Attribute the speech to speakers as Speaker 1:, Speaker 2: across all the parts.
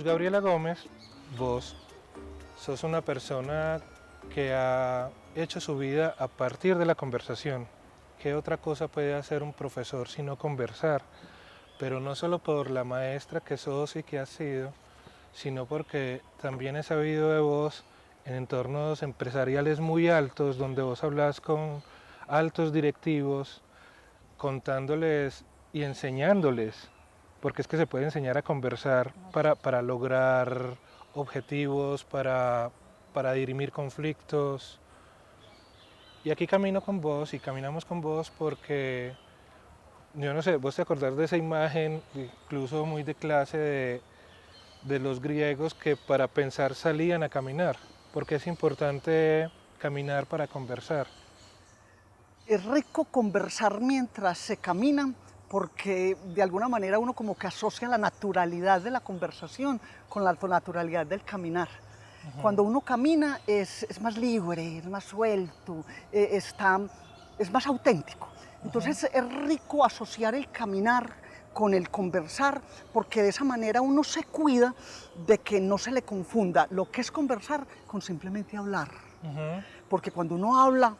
Speaker 1: Gabriela Gómez, vos sos una persona que ha hecho su vida a partir de la conversación. ¿Qué otra cosa puede hacer un profesor sino conversar? Pero no solo por la maestra que sos y que has sido, sino porque también he sabido de vos en entornos empresariales muy altos, donde vos hablas con altos directivos, contándoles y enseñándoles, porque es que se puede enseñar a conversar para lograr objetivos, para dirimir conflictos. Y aquí camino con vos y caminamos con vos porque, yo no sé, vos te acordás de esa imagen, incluso muy de clase, de los griegos que para pensar salían a caminar, porque es importante caminar para conversar.
Speaker 2: Es rico conversar mientras se camina porque de alguna manera uno como que asocia la naturalidad de la conversación con la naturalidad del caminar. Cuando uno camina es más libre, es más suelto, es más auténtico. Entonces es rico asociar el caminar con el conversar, porque de esa manera uno se cuida de que no se le confunda lo que es conversar con simplemente hablar. Porque cuando uno habla,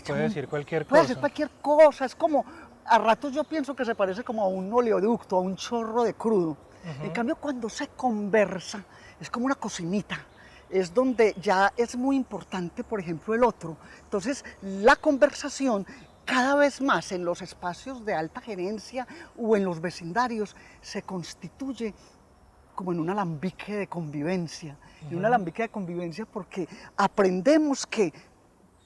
Speaker 1: Puede decir cualquier
Speaker 2: puede hacer
Speaker 1: cosa.
Speaker 2: cualquier cosa, es como, a ratos yo pienso que se parece como a un oleoducto, a un chorro de crudo. En cambio, cuando se conversa, es como una cocinita, es donde ya es muy importante, por ejemplo, el otro. Entonces, la conversación cada vez más en los espacios de alta gerencia o en los vecindarios se constituye como en un alambique de convivencia. Y un alambique de convivencia porque aprendemos que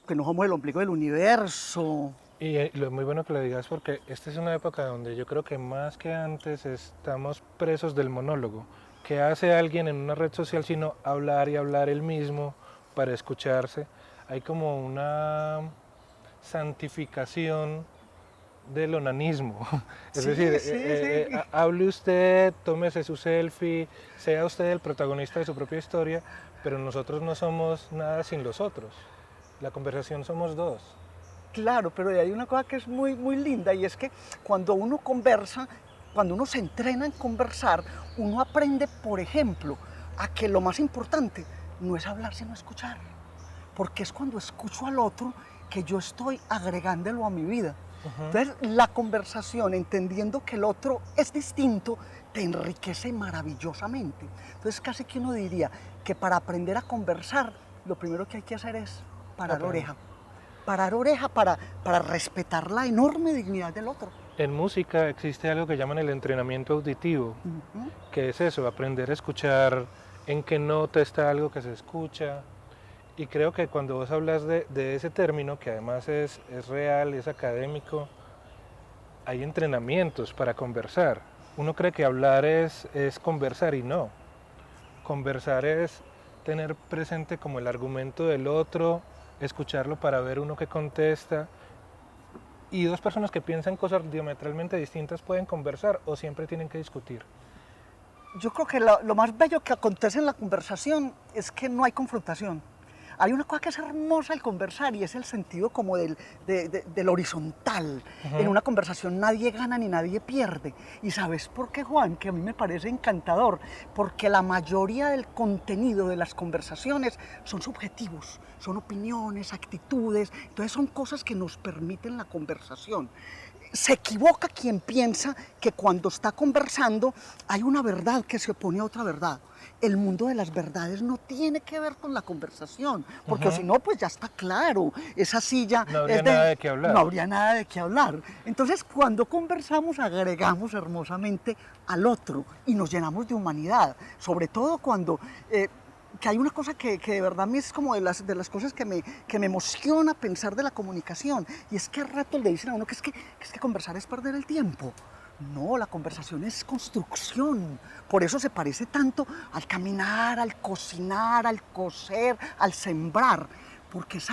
Speaker 2: no somos el ombligo del universo.
Speaker 1: Y lo es muy bueno que lo digas porque esta es una época donde yo creo que más que antes estamos presos del monólogo. ¿Qué hace alguien en una red social sino hablar y hablar él mismo para escucharse? Hay como una santificación del onanismo. Es decir,
Speaker 2: Sí, sí, sí.
Speaker 1: hable usted, tómese su selfie, sea usted el protagonista de su propia historia, pero nosotros no somos nada sin los otros. La conversación somos dos.
Speaker 2: Claro, pero hay una cosa que es muy, muy linda y es que cuando uno conversa, cuando uno se entrena en conversar, uno aprende, por ejemplo, a que lo más importante no es hablar sino escuchar. Porque es cuando escucho al otro que yo estoy agregándolo a mi vida. Entonces, la conversación, entendiendo que el otro es distinto, te enriquece maravillosamente. Entonces, casi que uno diría que para aprender a conversar, lo primero que hay que hacer es parar
Speaker 1: Aprende.
Speaker 2: oreja. Parar oreja para respetar la enorme dignidad del otro.
Speaker 1: En música existe algo que llaman el entrenamiento auditivo, que es eso, aprender a escuchar en qué nota está algo que se escucha. Y creo que cuando vos hablas de ese término, que además es real, es académico, hay entrenamientos para conversar. Uno cree que hablar es conversar y no. Conversar es tener presente como el argumento del otro, escucharlo para ver uno que contesta. Y dos personas que piensan cosas diametralmente distintas pueden conversar o siempre tienen que discutir.
Speaker 2: Yo creo que lo más bello que acontece en la conversación es que no hay confrontación. Hay una cosa que es hermosa al conversar y es el sentido como del horizontal. En una conversación nadie gana ni nadie pierde. ¿Y sabes por qué, Juan? Que a mí me parece encantador. Porque la mayoría del contenido de las conversaciones son subjetivos, son opiniones, actitudes. Entonces son cosas que nos permiten la conversación. Se equivoca quien piensa que cuando está conversando hay una verdad que se opone a otra verdad. El mundo de las verdades no tiene que ver con la conversación, porque si no, pues ya está claro, esa silla
Speaker 1: No habría
Speaker 2: es
Speaker 1: nada
Speaker 2: de...
Speaker 1: de qué hablar.
Speaker 2: No habría nada de qué hablar. Entonces, cuando conversamos, agregamos hermosamente al otro y nos llenamos de humanidad, sobre todo cuando... que hay una cosa que de verdad me es como de las cosas que me emociona pensar de la comunicación, y es que a rato le dicen a uno que es que conversar es perder el tiempo. No, la conversación es construcción. Por eso se parece tanto al caminar, al cocinar, al coser, al sembrar, porque es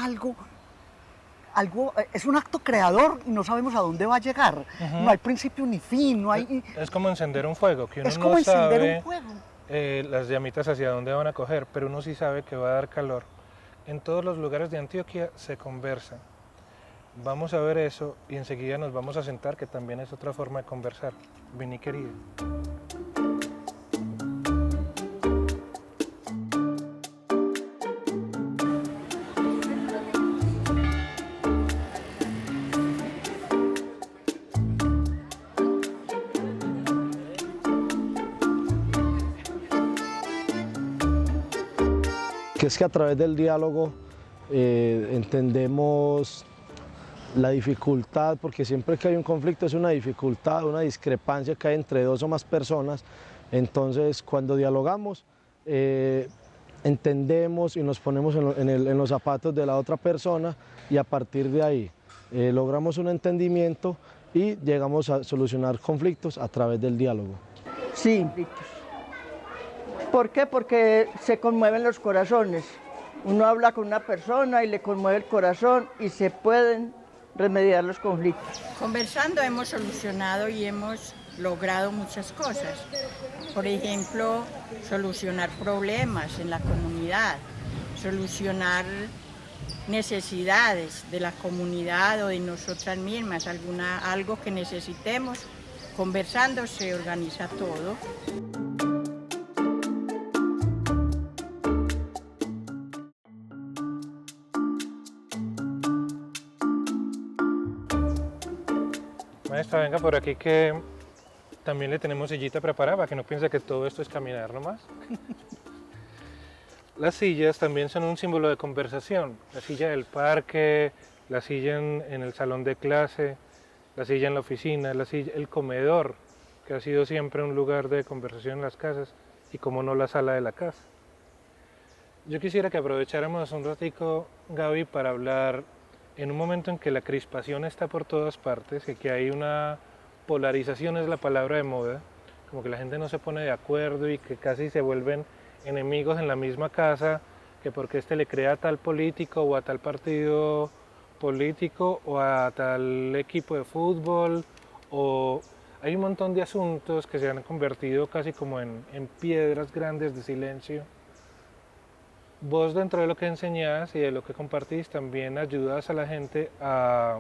Speaker 2: es un acto creador y no sabemos a dónde va a llegar. No hay principio ni fin, no hay...
Speaker 1: Es como encender un fuego, que uno
Speaker 2: Es
Speaker 1: no
Speaker 2: como encender un
Speaker 1: sabe
Speaker 2: fuego.
Speaker 1: las llamitas hacia dónde van a coger, pero uno sí sabe que va a dar calor. En todos los lugares de Antioquia se conversa. Vamos a ver eso y enseguida nos vamos a sentar, que también es otra forma de conversar. Vení, querida.
Speaker 3: que es que a través del diálogo entendemos la dificultad, porque siempre que hay un conflicto es una dificultad, una discrepancia que hay entre dos o más personas. Entonces, cuando dialogamos, entendemos y nos ponemos en los zapatos de la otra persona, y a partir de ahí logramos un entendimiento y llegamos a solucionar conflictos a través del diálogo.
Speaker 4: Sí. ¿Por qué? Porque se conmueven los corazones. Uno habla con una persona y le conmueve el corazón y se pueden remediar los conflictos.
Speaker 5: Conversando hemos solucionado y hemos logrado muchas cosas. Por ejemplo, solucionar problemas en la comunidad, solucionar necesidades de la comunidad o de nosotras mismas, algo que necesitemos. Conversando se organiza todo.
Speaker 1: Maestra, venga por aquí que también le tenemos sillita preparada para que no piense que todo esto es caminar nomás. Las sillas también son un símbolo de conversación. La silla del parque, la silla en el salón de clase, la silla en la oficina, la silla, el comedor, que ha sido siempre un lugar de conversación en las casas, y como no la sala de la casa. Yo quisiera que aprovecháramos un ratico, Gaby, para hablar en un momento en que la crispación está por todas partes, y que hay una polarización, es la palabra de moda, como que la gente no se pone de acuerdo y que casi se vuelven enemigos en la misma casa, que porque este le crea a tal político o a tal partido político o a tal equipo de fútbol, o hay un montón de asuntos que se han convertido casi como en piedras grandes de silencio. Vos, dentro de lo que enseñás y de lo que compartís, también ayudas a la gente a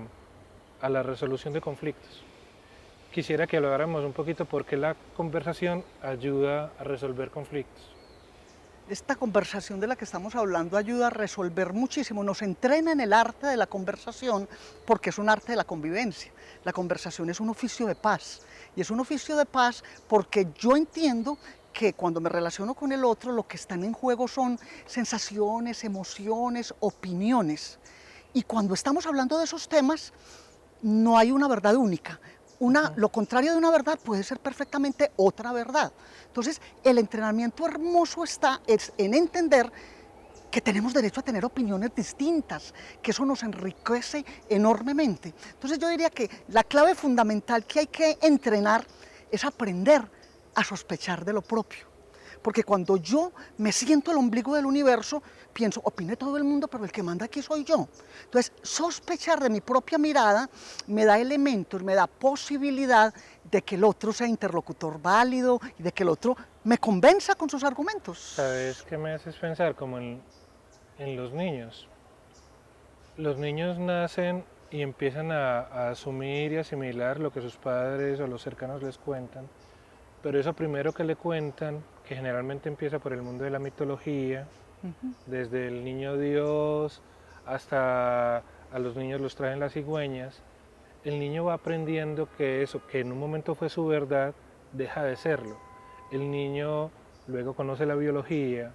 Speaker 1: la resolución de conflictos. Quisiera que habláramos un poquito por qué la conversación ayuda a resolver conflictos.
Speaker 2: Esta conversación de la que estamos hablando ayuda a resolver muchísimo, nos entrena en el arte de la conversación porque es un arte de la convivencia. La conversación es un oficio de paz, y es un oficio de paz porque yo entiendo que cuando me relaciono con el otro lo que están en juego son sensaciones, emociones, opiniones, y cuando estamos hablando de esos temas no hay una verdad única. Lo contrario de una verdad puede ser perfectamente otra verdad. Entonces, el entrenamiento hermoso está en entender que tenemos derecho a tener opiniones distintas, que eso nos enriquece enormemente. Entonces, yo diría que la clave fundamental que hay que entrenar es aprender a sospechar de lo propio. Porque cuando yo me siento el ombligo del universo, pienso, opine todo el mundo, pero el que manda aquí soy yo. Entonces, sospechar de mi propia mirada me da elementos, me da posibilidad de que el otro sea interlocutor válido y de que el otro me convenza con sus argumentos.
Speaker 1: ¿Sabes qué me haces pensar? Como en los niños. Los niños nacen y empiezan a asumir y asimilar lo que sus padres o los cercanos les cuentan, pero eso primero que le cuentan, que generalmente empieza por el mundo de la mitología, desde el niño Dios hasta a los niños los traen las cigüeñas, el niño va aprendiendo que eso, que en un momento fue su verdad, deja de serlo. El niño luego conoce la biología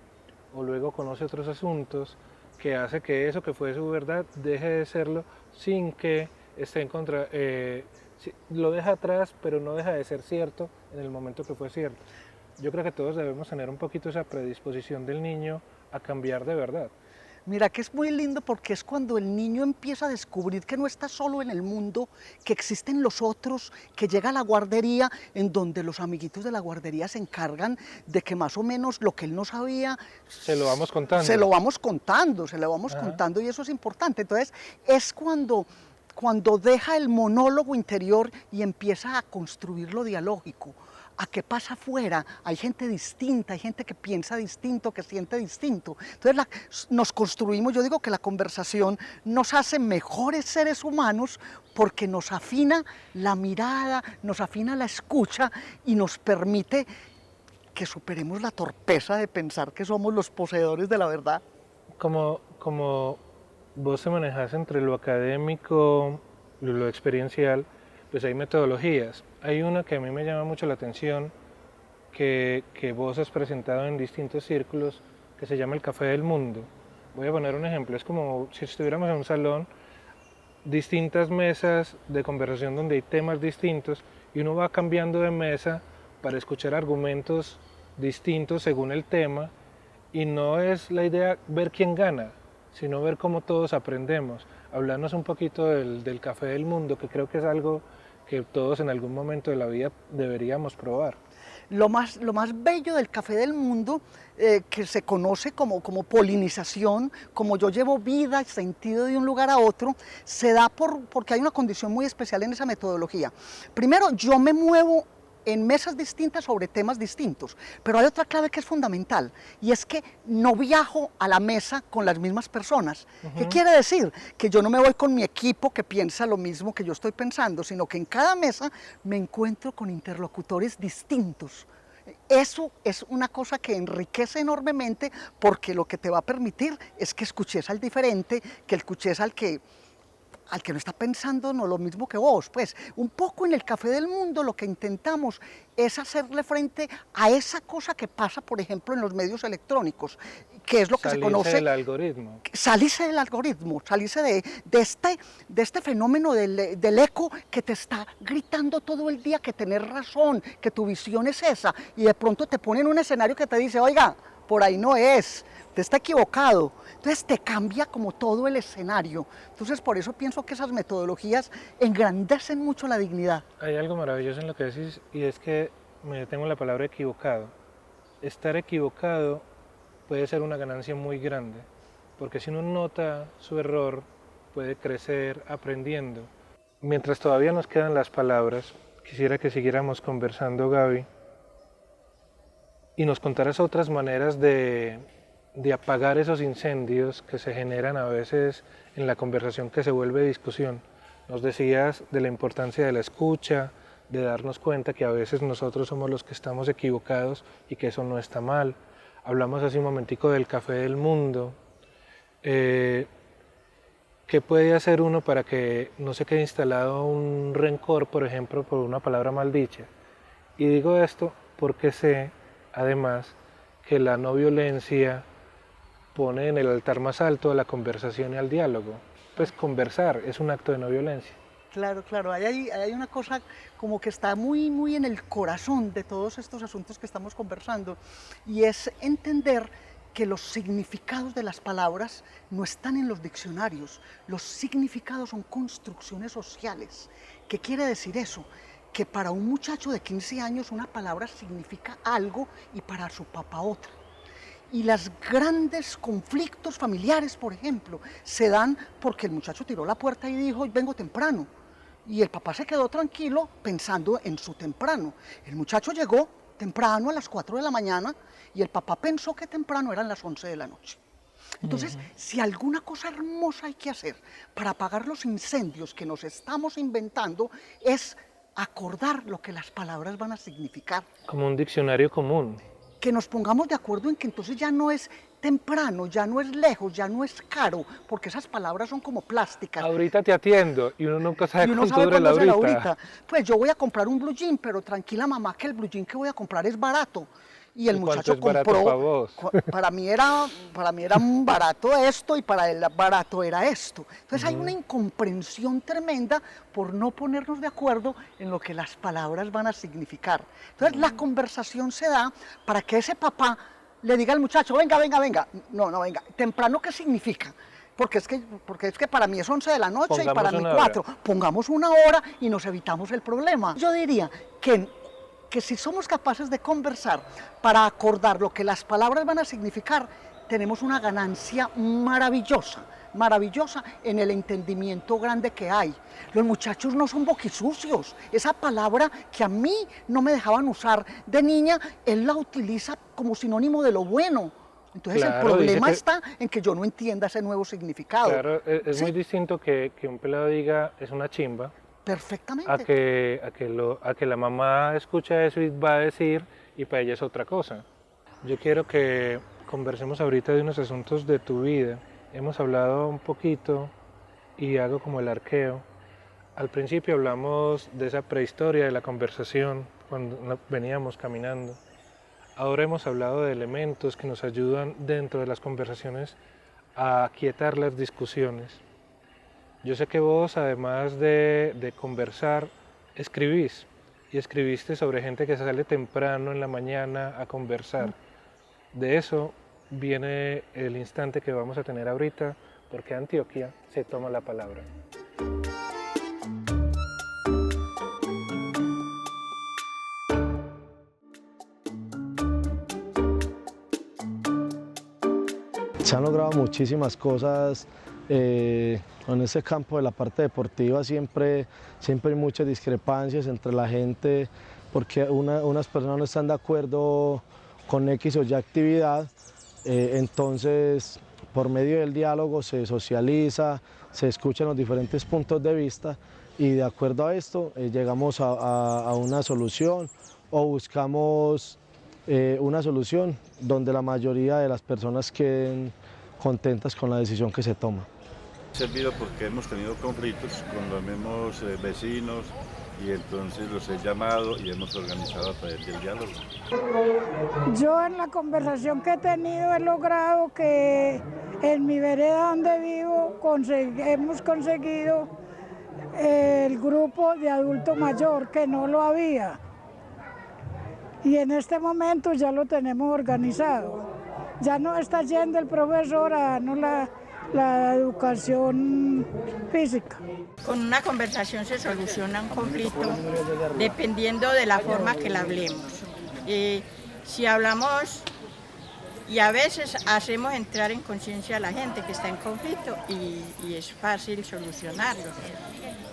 Speaker 1: o luego conoce otros asuntos que hace que eso que fue su verdad deje de serlo sin que esté en contra, lo deja atrás, pero no deja de ser cierto en el momento que fue cierto. Yo creo que todos debemos tener un poquito esa predisposición del niño a cambiar de verdad.
Speaker 2: Mira que es muy lindo porque es cuando el niño empieza a descubrir que no está solo en el mundo, que existen los otros, que llega a la guardería en donde los amiguitos de la guardería se encargan de que más o menos lo que él no sabía
Speaker 1: se lo vamos contando.
Speaker 2: Se lo vamos contando y eso es importante. Entonces es cuando deja el monólogo interior y empieza a construir lo dialógico. ¿A qué pasa afuera? Hay gente distinta, hay gente que piensa distinto, que siente distinto. Entonces nos construimos, yo digo que la conversación nos hace mejores seres humanos porque nos afina la mirada, nos afina la escucha y nos permite que superemos la torpeza de pensar que somos los poseedores de la verdad.
Speaker 1: Como vos te manejas entre lo académico y lo experiencial, pues hay metodologías. Hay una que a mí me llama mucho la atención, que vos has presentado en distintos círculos, que se llama el Café del Mundo. Voy a poner un ejemplo, es como si estuviéramos en un salón, distintas mesas de conversación donde hay temas distintos y uno va cambiando de mesa para escuchar argumentos distintos según el tema, y no es la idea ver quién gana, sino ver cómo todos aprendemos. Hablarnos un poquito del Café del Mundo, que creo que es algo que todos en algún momento de la vida deberíamos probar.
Speaker 2: Lo más bello del Café del Mundo, que se conoce como polinización, como yo llevo vida y sentido de un lugar a otro, se da porque hay una condición muy especial en esa metodología. Primero, yo me muevo en mesas distintas sobre temas distintos, pero hay otra clave que es fundamental, y es que no viajo a la mesa con las mismas personas. ¿Qué quiere decir? Que yo no me voy con mi equipo que piensa lo mismo que yo estoy pensando, sino que en cada mesa me encuentro con interlocutores distintos. Eso es una cosa que enriquece enormemente, porque lo que te va a permitir es que escuches al diferente, que escuches al que no está pensando no lo mismo que vos. Pues un poco en el Café del Mundo lo que intentamos es hacerle frente a esa cosa que pasa, por ejemplo, en los medios electrónicos, que es lo que se conoce...
Speaker 1: Salirse del algoritmo.
Speaker 2: Salirse del algoritmo, salirse de este fenómeno del eco que te está gritando todo el día que tenés razón, que tu visión es esa, y de pronto te pone en un escenario que te dice, oiga, por ahí no es, te está equivocado. Entonces te cambia como todo el escenario. Entonces por eso pienso que esas metodologías engrandecen mucho la dignidad.
Speaker 1: Hay algo maravilloso en lo que decís, y es que me detengo en la palabra equivocado. Estar equivocado puede ser una ganancia muy grande, porque si uno nota su error, puede crecer aprendiendo. Mientras todavía nos quedan las palabras, quisiera que siguiéramos conversando, Gaby, y nos contaras otras maneras de apagar esos incendios que se generan a veces en la conversación, que se vuelve discusión. Nos decías de la importancia de la escucha, de darnos cuenta que a veces nosotros somos los que estamos equivocados y que eso no está mal. Hablamos hace un momentico del Café del Mundo. ¿Qué puede hacer uno para que no se quede instalado un rencor, por ejemplo, por una palabra maldicha? Y digo esto porque sé, además, que la no violencia pone en el altar más alto a la conversación y al diálogo. Pues conversar es un acto de no violencia.
Speaker 2: Claro, claro, hay una cosa como que está muy en el corazón de todos estos asuntos que estamos conversando, y es entender que los significados de las palabras no están en los diccionarios. Los significados son construcciones sociales. ¿Qué quiere decir eso? Que para un muchacho de 15 años una palabra significa algo y para su papá otra. Y los grandes conflictos familiares, por ejemplo, se dan porque el muchacho tiró la puerta y dijo, vengo temprano. Y el papá se quedó tranquilo pensando en su temprano. El muchacho llegó temprano a las 4 de la mañana y el papá pensó que temprano eran las 11 de la noche. Entonces, si alguna cosa hermosa hay que hacer para apagar los incendios que nos estamos inventando, es acordar lo que las palabras van a significar.
Speaker 1: Como un diccionario común.
Speaker 2: Que nos pongamos de acuerdo en que entonces ya no es temprano, ya no es lejos, ya no es caro, porque esas palabras son como plásticas.
Speaker 1: Ahorita te atiendo, y uno nunca sabe
Speaker 2: Y uno
Speaker 1: cuánto
Speaker 2: sabe
Speaker 1: dura
Speaker 2: cuándo
Speaker 1: la
Speaker 2: es el
Speaker 1: ahorita.
Speaker 2: ahorita. Pues yo voy a comprar un blue jean, pero tranquila mamá, que el blue jean que voy a comprar es barato. Y el
Speaker 1: ¿Y cuánto
Speaker 2: muchacho
Speaker 1: es barato
Speaker 2: compró,
Speaker 1: para vos?
Speaker 2: para mí era un barato esto y para él barato era esto. Entonces hay una incomprensión tremenda por no ponernos de acuerdo en lo que las palabras van a significar. Entonces la conversación se da para que ese papá le diga al muchacho, venga, no, venga, temprano, ¿qué significa? Porque es que para mí es 11 de la noche y para mí 4. Pongamos una hora y nos evitamos el problema. Yo diría que si somos capaces de conversar para acordar lo que las palabras van a significar, tenemos una ganancia maravillosa en el entendimiento grande que hay. Los muchachos no son boquisucios. Esa palabra que a mí no me dejaban usar de niña, él la utiliza como sinónimo de lo bueno. Entonces
Speaker 1: Claro,
Speaker 2: el problema está en que yo no entienda ese nuevo significado.
Speaker 1: Claro, es
Speaker 2: ¿Sí?
Speaker 1: muy distinto que un pelado diga es una chimba,
Speaker 2: Perfectamente.
Speaker 1: a que la mamá escucha eso y va a decir, y para ella es otra cosa. Yo quiero que conversemos ahorita de unos asuntos de tu vida. Hemos hablado un poquito y hago como el arqueo. Al principio hablamos de esa prehistoria de la conversación cuando veníamos caminando. Ahora hemos hablado de elementos que nos ayudan dentro de las conversaciones a aquietar las discusiones. Yo sé que vos, además de conversar, escribís, y escribiste sobre gente que sale temprano en la mañana a conversar. De eso viene el instante que vamos a tener ahorita, porque Antioquia se toma la palabra.
Speaker 3: Se han logrado muchísimas cosas en ese campo de la parte deportiva. Siempre hay muchas discrepancias entre la gente porque unas personas no están de acuerdo con X o Y actividad, entonces por medio del diálogo se socializa, se escuchan los diferentes puntos de vista y de acuerdo a esto llegamos a una solución o buscamos una solución donde la mayoría de las personas queden contentas con la decisión que se toma.
Speaker 6: Ha servido porque hemos tenido conflictos con los mismos vecinos y entonces los he llamado y hemos organizado a través del diálogo.
Speaker 7: Yo en la conversación que he tenido he logrado que en mi vereda donde vivo hemos conseguido el grupo de adulto mayor que no lo había. Y en este momento ya lo tenemos organizado. Ya no está yendo el profesor a darnos la educación física.
Speaker 5: Con una conversación se soluciona un conflicto dependiendo de la forma que la hablemos. Si hablamos y a veces hacemos entrar en conciencia a la gente que está en conflicto y es fácil solucionarlo.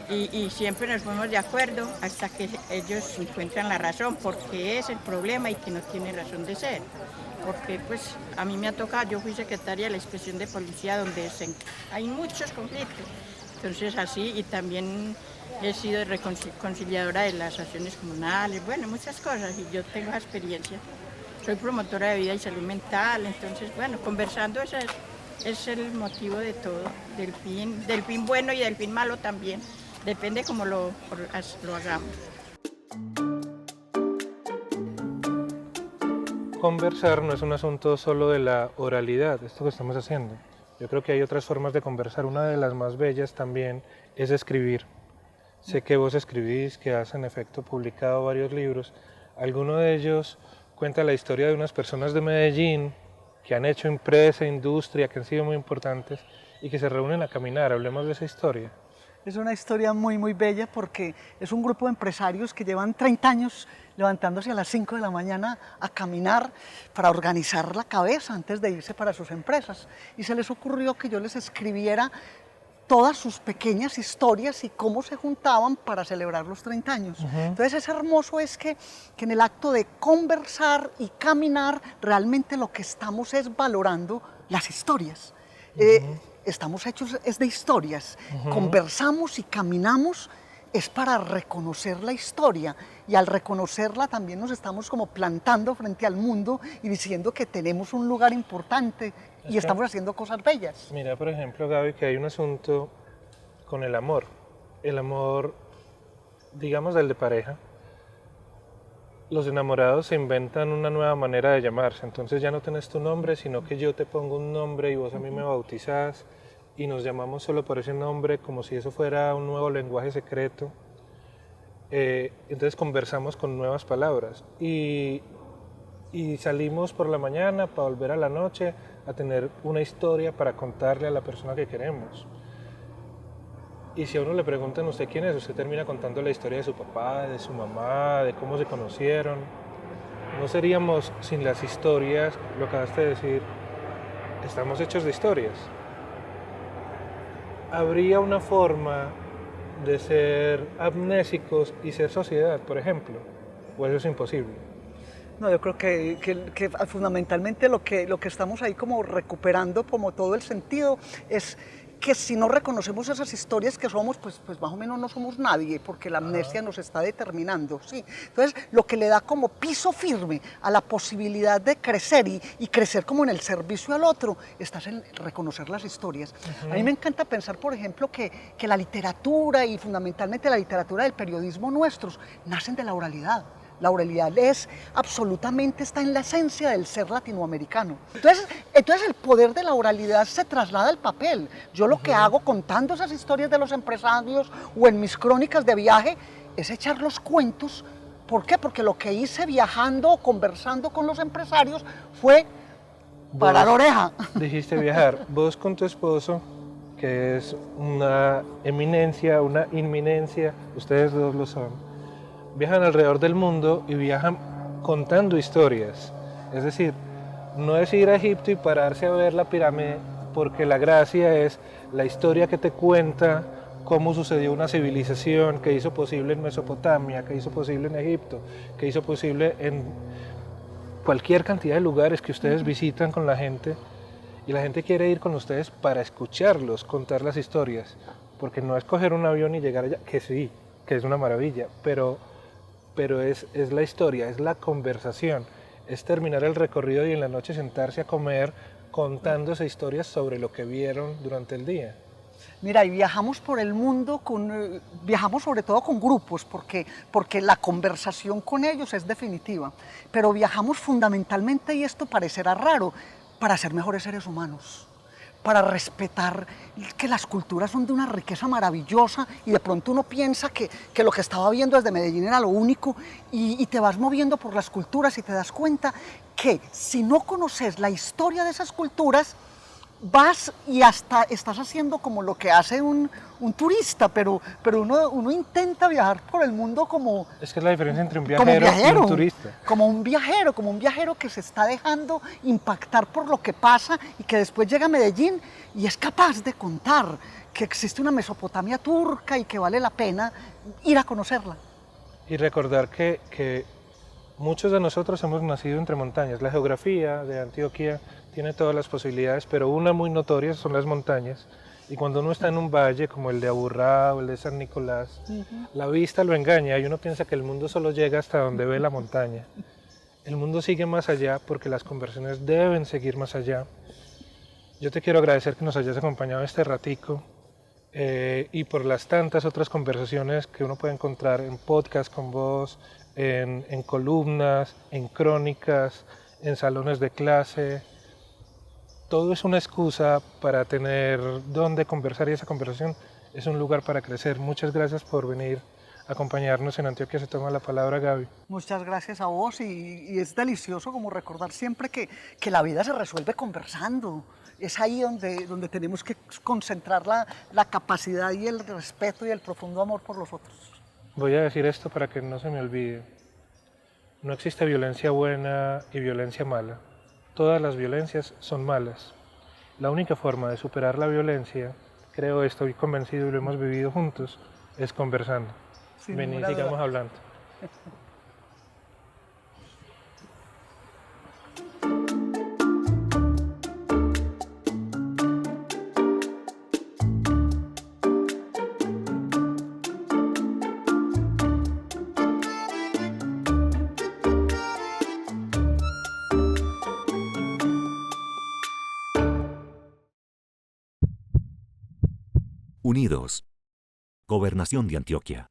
Speaker 5: Y siempre nos ponemos de acuerdo hasta que ellos encuentran la razón, porque es el problema y que no tiene razón de ser. Porque pues a mí me ha tocado, yo fui secretaria de la inspección de policía donde hay muchos conflictos. Entonces así, y también he sido conciliadora de las acciones comunales, bueno, muchas cosas, y yo tengo esa experiencia. Soy promotora de vida y salud mental, entonces bueno, conversando ese es el motivo de todo, del fin bueno y del fin malo también. Depende cómo lo hagamos.
Speaker 1: Conversar no es un asunto solo de la oralidad, esto que estamos haciendo. Yo creo que hay otras formas de conversar. Una de las más bellas también es escribir. Sé que vos escribís, que has en efecto publicado varios libros. Alguno de ellos cuenta la historia de unas personas de Medellín que han hecho empresa, industria, que han sido muy importantes y que se reúnen a caminar. Hablemos de esa historia.
Speaker 2: Es una historia muy, muy bella porque es un grupo de empresarios que llevan 30 años levantándose a las 5 de la mañana a caminar para organizar la cabeza antes de irse para sus empresas. Y se les ocurrió que yo les escribiera todas sus pequeñas historias y cómo se juntaban para celebrar los 30 años. Entonces es hermoso es que en el acto de conversar y caminar realmente lo que estamos es valorando las historias. Estamos hechos es de historias, conversamos y caminamos es para reconocer la historia y al reconocerla también nos estamos como plantando frente al mundo y diciendo que tenemos un lugar importante y estamos haciendo cosas bellas.
Speaker 1: Mira, por ejemplo, Gaby, que hay un asunto con el amor, digamos, del de pareja. Los enamorados se inventan una nueva manera de llamarse, entonces ya no tenés tu nombre, sino que yo te pongo un nombre y vos a mí me bautizás y nos llamamos solo por ese nombre como si eso fuera un nuevo lenguaje secreto. Entonces conversamos con nuevas palabras y salimos por la mañana para volver a la noche a tener una historia para contarle a la persona que queremos. Y si a uno le preguntan usted quién es, usted termina contando la historia de su papá, de su mamá, de cómo se conocieron. No seríamos sin las historias, lo acabaste de decir, estamos hechos de historias. ¿Habría una forma de ser amnésicos y ser sociedad, por ejemplo? ¿O eso es imposible?
Speaker 2: No, yo creo que fundamentalmente lo que estamos ahí como recuperando como todo el sentido es que si no reconocemos esas historias que somos, pues más o menos no somos nadie, porque la amnesia nos está determinando, ¿sí? Entonces, lo que le da como piso firme a la posibilidad de crecer y crecer como en el servicio al otro, estás en reconocer las historias. A mí me encanta pensar, por ejemplo, que la literatura y fundamentalmente la literatura del periodismo nuestros nacen de la oralidad. La oralidad absolutamente está en la esencia del ser latinoamericano. Entonces el poder de la oralidad se traslada al papel. Yo lo que hago contando esas historias de los empresarios o en mis crónicas de viaje es echar los cuentos. ¿Por qué? Porque lo que hice viajando o conversando con los empresarios fue parar oreja.
Speaker 1: Dijiste viajar. Vos con tu esposo, que es una eminencia, una inminencia, ustedes dos lo son, viajan alrededor del mundo y viajan contando historias. Es decir, no es ir a Egipto y pararse a ver la pirámide, porque la gracia es la historia que te cuenta cómo sucedió una civilización que hizo posible en Mesopotamia, que hizo posible en Egipto, que hizo posible en cualquier cantidad de lugares que ustedes visitan con la gente, y la gente quiere ir con ustedes para escucharlos contar las historias, porque no es coger un avión y llegar allá, que sí, que es una maravilla, pero es la historia, es la conversación, es terminar el recorrido y en la noche sentarse a comer contándose historias sobre lo que vieron durante el día.
Speaker 2: Mira, y viajamos por el mundo, viajamos sobre todo con grupos, porque la conversación con ellos es definitiva, pero viajamos fundamentalmente, y esto parecerá raro, para ser mejores seres humanos, para respetar que las culturas son de una riqueza maravillosa y de pronto uno piensa que lo que estaba viendo desde Medellín era lo único y te vas moviendo por las culturas y te das cuenta que si no conoces la historia de esas culturas, vas y hasta estás haciendo como lo que hace un turista, pero uno intenta viajar por el mundo como...
Speaker 1: Es que es la diferencia entre un viajero y un turista.
Speaker 2: Como un viajero que se está dejando impactar por lo que pasa y que después llega a Medellín y es capaz de contar que existe una Mesopotamia turca y que vale la pena ir a conocerla.
Speaker 1: Y recordar que muchos de nosotros hemos nacido entre montañas. La geografía de Antioquia tiene todas las posibilidades, pero una muy notoria son las montañas. Y cuando uno está en un valle como el de Aburrá o el de San Nicolás, la vista lo engaña y uno piensa que el mundo solo llega hasta donde ve la montaña. El mundo sigue más allá porque las conversaciones deben seguir más allá. Yo te quiero agradecer que nos hayas acompañado este ratico y por las tantas otras conversaciones que uno puede encontrar en podcast con vos, en columnas, en crónicas, en salones de clase. Todo es una excusa para tener donde conversar y esa conversación es un lugar para crecer. Muchas gracias por venir a acompañarnos en Antioquia se toma la palabra, Gaby.
Speaker 2: Muchas gracias a vos y es delicioso como recordar siempre que la vida se resuelve conversando. Es ahí donde tenemos que concentrar la capacidad y el respeto y el profundo amor por los otros.
Speaker 1: Voy a decir esto para que no se me olvide. No existe violencia buena y violencia mala. Todas las violencias son malas. La única forma de superar la violencia, creo, estoy convencido y lo hemos vivido juntos, es conversando. Vení, sigamos hablando.
Speaker 8: Unidos. Gobernación de Antioquia.